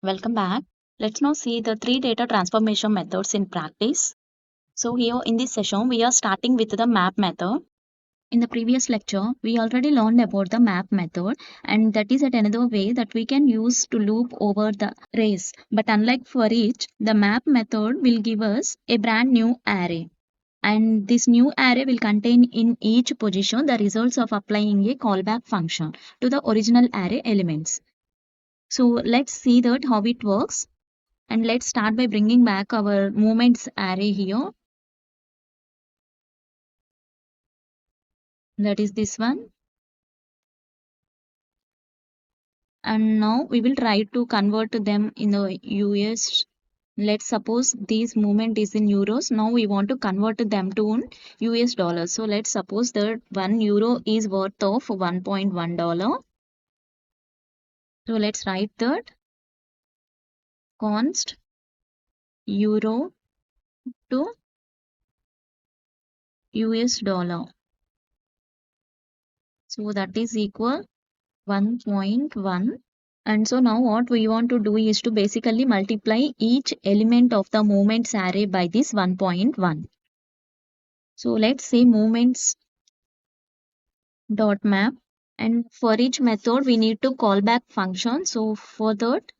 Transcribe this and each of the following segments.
Welcome back. Let's now see the three data transformation methods in practice. So here in this session, we are starting with the map method. In the previous lecture, we already learned about the map method, and that is at another way that we can use to loop over the arrays. But unlike for each, the map method will give us a brand new array. And this new array will contain in each position the results of applying a callback function to the original array elements. So let's see that how it works. And let's start by bringing back our moments array here. That is this one. And now we will try to convert them in the US. Let's suppose this movement is in euros. Now we want to convert them to US dollars. So let's suppose that 1 euro is worth of $1.1. So let's write that const euro to US dollar. So that is equal 1.1. And so now what we want to do is to basically multiply each element of the moments array by this 1.1. So let's say moments dot map, and for each method we need to call back function. So for that,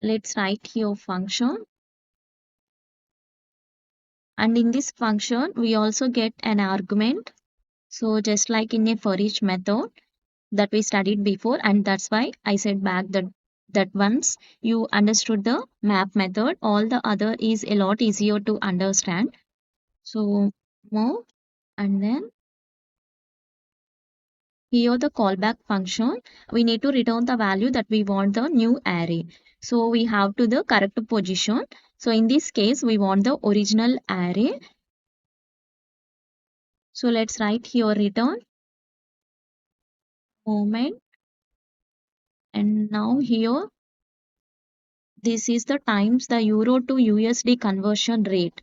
let's write here function, and in this function we also get an argument. So just like in a for each method that we studied before, and that's why I said back that once you understood the map method, all the other is a lot easier to understand. So move, and then here the callback function, we need to return the value that we want the new array. So we have to the correct position. So in this case, we want the original array. So let's write here return moment, and now here this is the times the euro to USD conversion rate.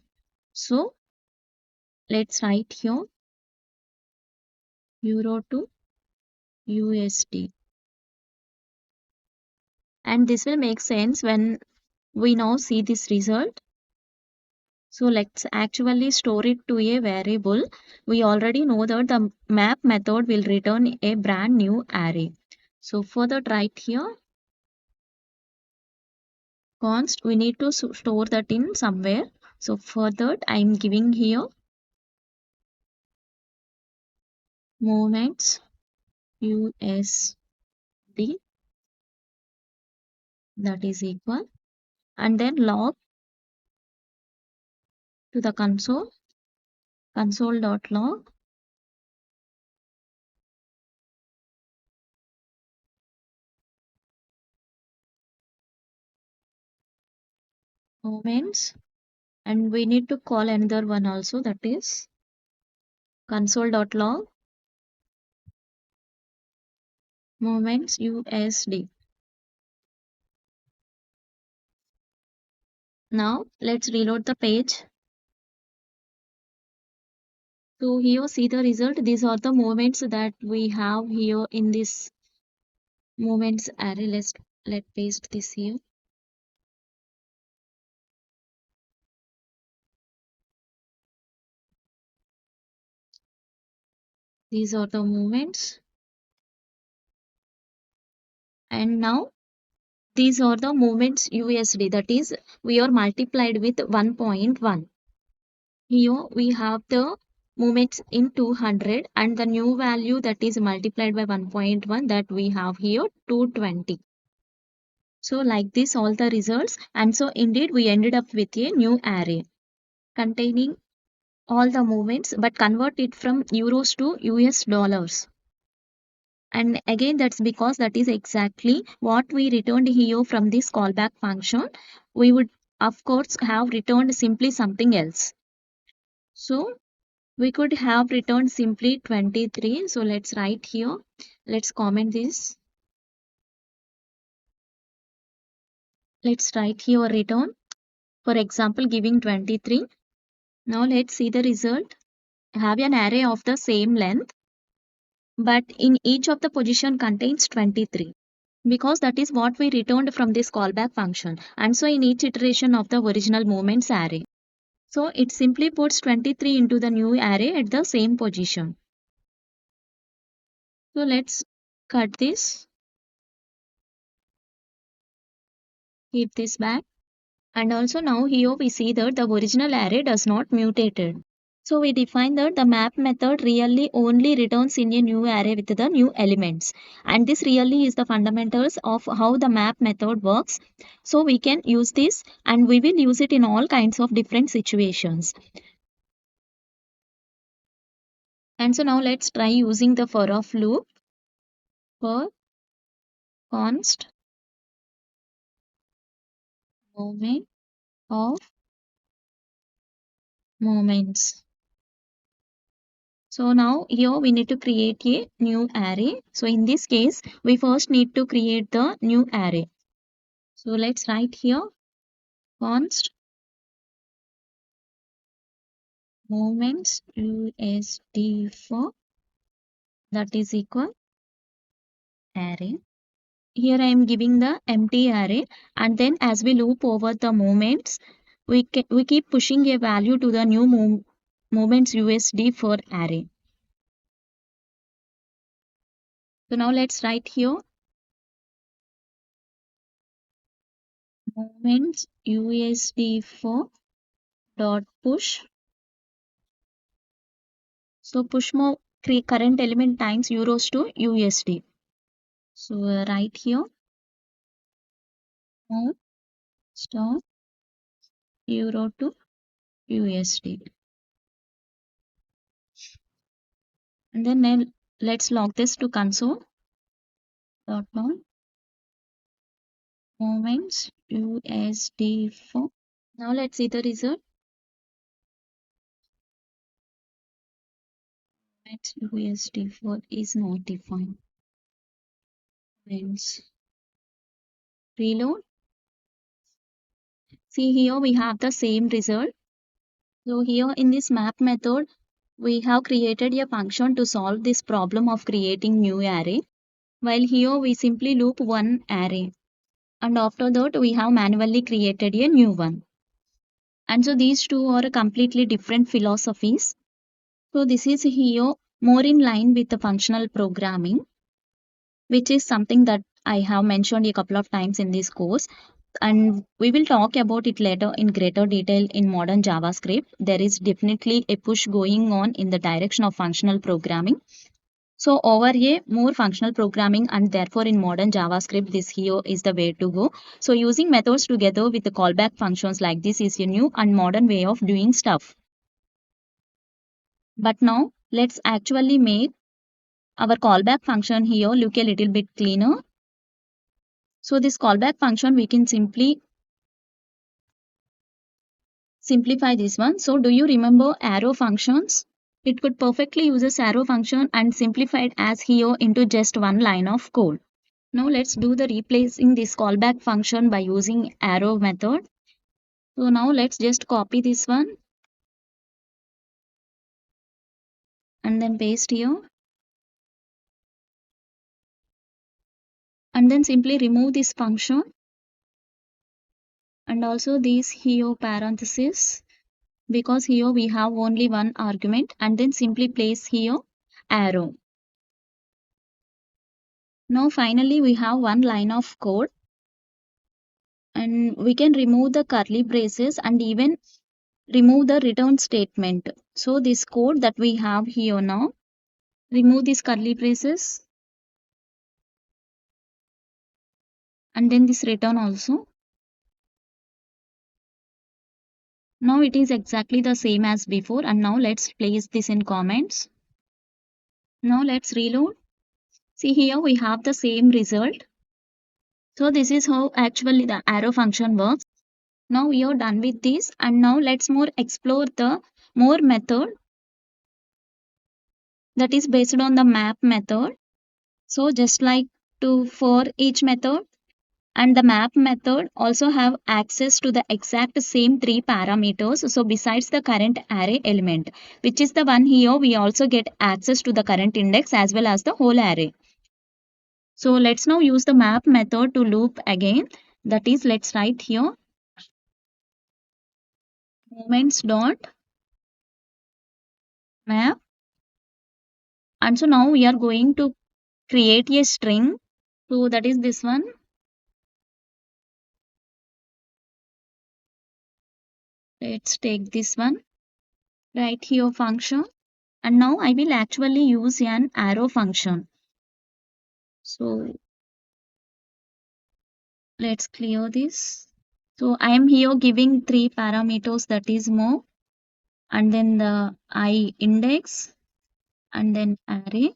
So let's write here euro to USD. And this will make sense when we now see this result. So let's actually store it to a variable. We already know that the map method will return a brand new array. So for that right here, const, we need to store that in somewhere. So for that, I'm giving here moments USD, that is equal, and then log to the console.log moments, and we need to call another one also, that is console.log moments USD. Now let's reload the page. So here see the result. These are the moments that we have here in this moments array. Let paste this here. These are the moments. And now these are the moments USD, that is we are multiplied with 1.1. Here we have the moments in 200 and the new value that is multiplied by 1.1 that we have here 220. So like this all the results, and so indeed we ended up with a new array containing all the movements but convert it from euros to US dollars. And again that's because that is exactly what we returned here from this callback function. We would of course have returned simply something else. So we could have returned simply 23. So let's write here. Let's comment this. Let's write here return. For example, giving 23. Now let's see the result. Have an array of the same length, but in each of the position contains 23. because that is what we returned from this callback function, and so in each iteration of the original moments array. So it simply puts 23 into the new array at the same position. So let's cut this, keep this back. And also now here we see that the original array does not mutated. So we define that the map method really only returns in a new array with the new elements. And this really is the fundamentals of how the map method works. So we can use this and we will use it in all kinds of different situations. And so now let's try using the for of loop for const moment of moments. So now here we need to create a new array. So in this case, we first need to create the new array. So let's write here const moments USD for that is equal array. Here I am giving the empty array, and then as we loop over the moments, we keep pushing a value to the new moments USD for array. So now let's write here moments USD for dot push. So push more current element times euros to USD. So right here move star euro to USD. And then let's log this to console. Dot log moments USD for. Now let's see the result. Moments USD for is not defined. Moments. Reload. See here we have the same result. So here in this map method, we have created a function to solve this problem of creating new array. While here we simply loop one array. And after that we have manually created a new one. And so these two are completely different philosophies. So this is here more in line with the functional programming, which is something that I have mentioned a couple of times in this course. And we will talk about it later in greater detail in modern JavaScript. There is definitely a push going on in the direction of functional programming. So over a more functional programming and therefore in modern JavaScript, this here is the way to go. So using methods together with the callback functions like this is a new and modern way of doing stuff. But now let's actually make our callback function here look a little bit cleaner. So this callback function, we can simply simplify this one. So do you remember arrow functions? It could perfectly use this arrow function and simplify it as here into just one line of code. Now let's do the replacing this callback function by using arrow method. So now let's just copy this one and then paste here. And then simply remove this function and also these here parentheses, because here we have only one argument, and then simply place here arrow. Now finally we have one line of code and we can remove the curly braces and even remove the return statement. So this code that we have here now, remove these curly braces and then this return also. Now it is exactly the same as before, and now let's place this in comments. Now let's reload. See here we have the same result. So this is how actually the arrow function works. Now we are done with this, and now let's more explore the more method that is based on the map method. So just like to for each method and the map method also have access to the exact same three parameters. So besides the current array element, which is the one here, we also get access to the current index as well as the whole array. So let's now use the map method to loop again. That is, let's write here moments dot map. And so now we are going to create a string. So that is this one. Let's take this one. Write here function. And now I will actually use an arrow function. So let's clear this. So I am here giving three parameters, that is move, and then the I index, and then array.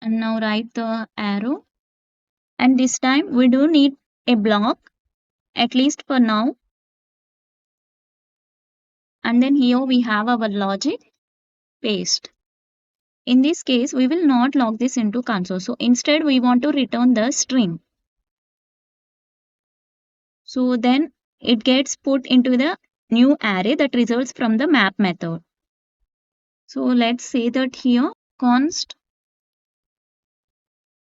And now write the arrow. And this time we do need a block, at least for now. And then here we have our logic, paste. In this case, we will not log this into console. So instead, we want to return the string. So then it gets put into the new array that results from the map method. So let's say that here const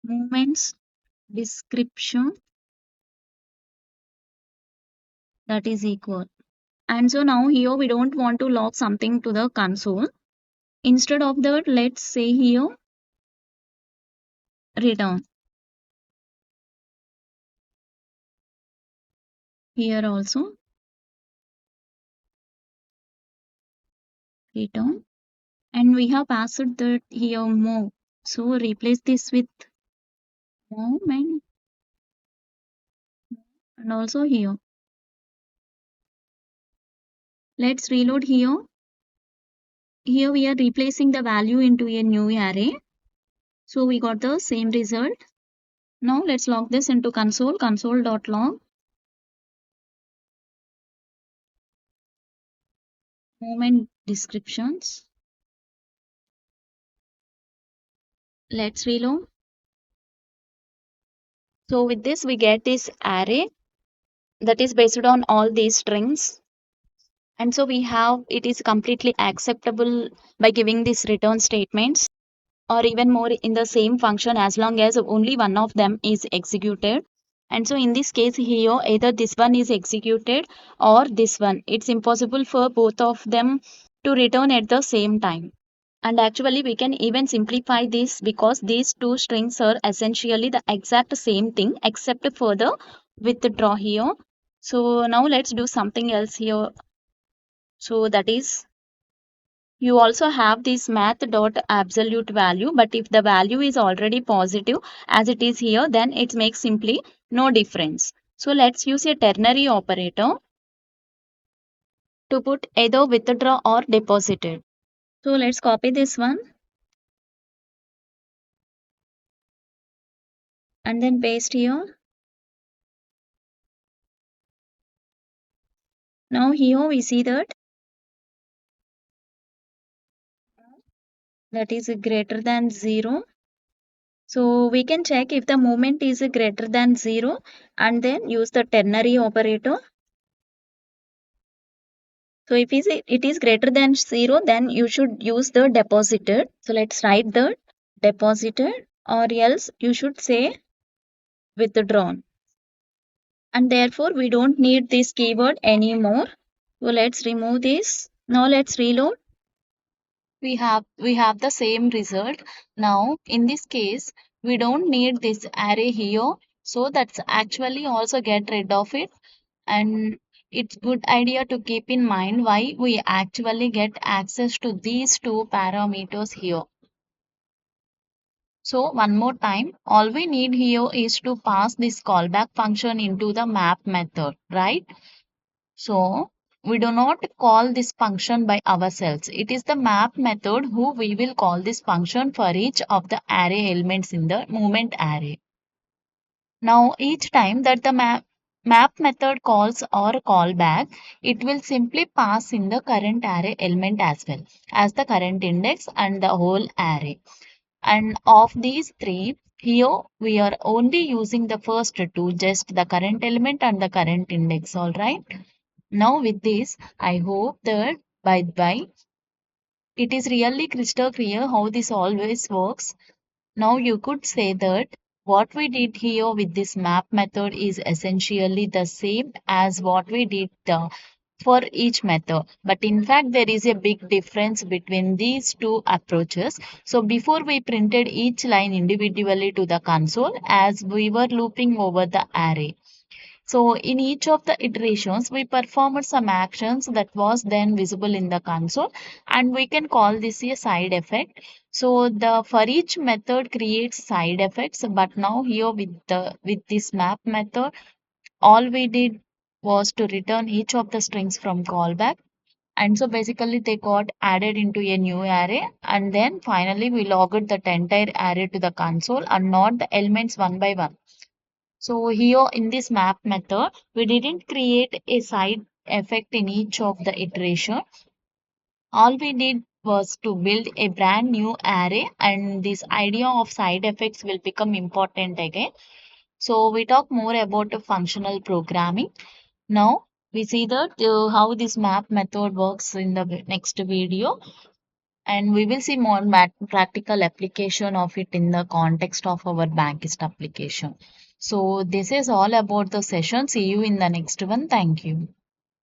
movements description, that is equal. And so now here we don't want to log something to the console. Instead of that, let's say here return. Here also return. And we have passed that here move. So replace this with move and also here. Let's reload here. Here we are replacing the value into a new array. So we got the same result. Now let's log this into console.log movement descriptions. Let's reload. So with this we get this array that is based on all these strings. And so we have it is completely acceptable by giving these return statements, or even more in the same function as long as only one of them is executed. And so in this case here, either this one is executed or this one. It's impossible for both of them to return at the same time. And actually we can even simplify this because these two strings are essentially the exact same thing except for the withdraw here. So now let's do something else here. So that is, you also have this math dot absolute value, but if the value is already positive as it is here, then it makes simply no difference. So let's use a ternary operator to put either withdraw or deposited. So let's copy this one and then paste here. Now here we see that is greater than 0. So we can check if the movement is greater than 0 and then use the ternary operator. So if it is greater than 0, then you should use the deposited. So let's write the deposited, or else you should say withdrawn. And therefore we don't need this keyword anymore. So let's remove this. Now let's reload. We have the same result. Now in this case we don't need this array here, so that's actually also get rid of it. And it's good idea to keep in mind why we actually get access to these two parameters here. So one more time, all we need here is to pass this callback function into the map method, right? So we do not call this function by ourselves. It is the map method who we will call this function for each of the array elements in the movement array. Now each time that the map method calls or callback, it will simply pass in the current array element as well as the current index and the whole array. And of these three, here we are only using the first two, just the current element and the current index, all right? Now with this, I hope that by it is really crystal clear how this always works. Now you could say that what we did here with this map method is essentially the same as what we did for each method. But in fact, there is a big difference between these two approaches. So before we printed each line individually to the console as we were looping over the array. So in each of the iterations, we performed some actions that was then visible in the console, and we can call this a side effect. So the for each method creates side effects, but now here with this map method, all we did was to return each of the strings from callback. And so basically they got added into a new array, and then finally we logged that entire array to the console and not the elements one by one. So here in this map method, we didn't create a side effect in each of the iteration. All we did was to build a brand new array, and this idea of side effects will become important again. So we talk more about the functional programming. Now we see that how this map method works in the next video, and we will see more practical application of it in the context of our Bankist application. So this is all about the session. See you in the next one. Thank you.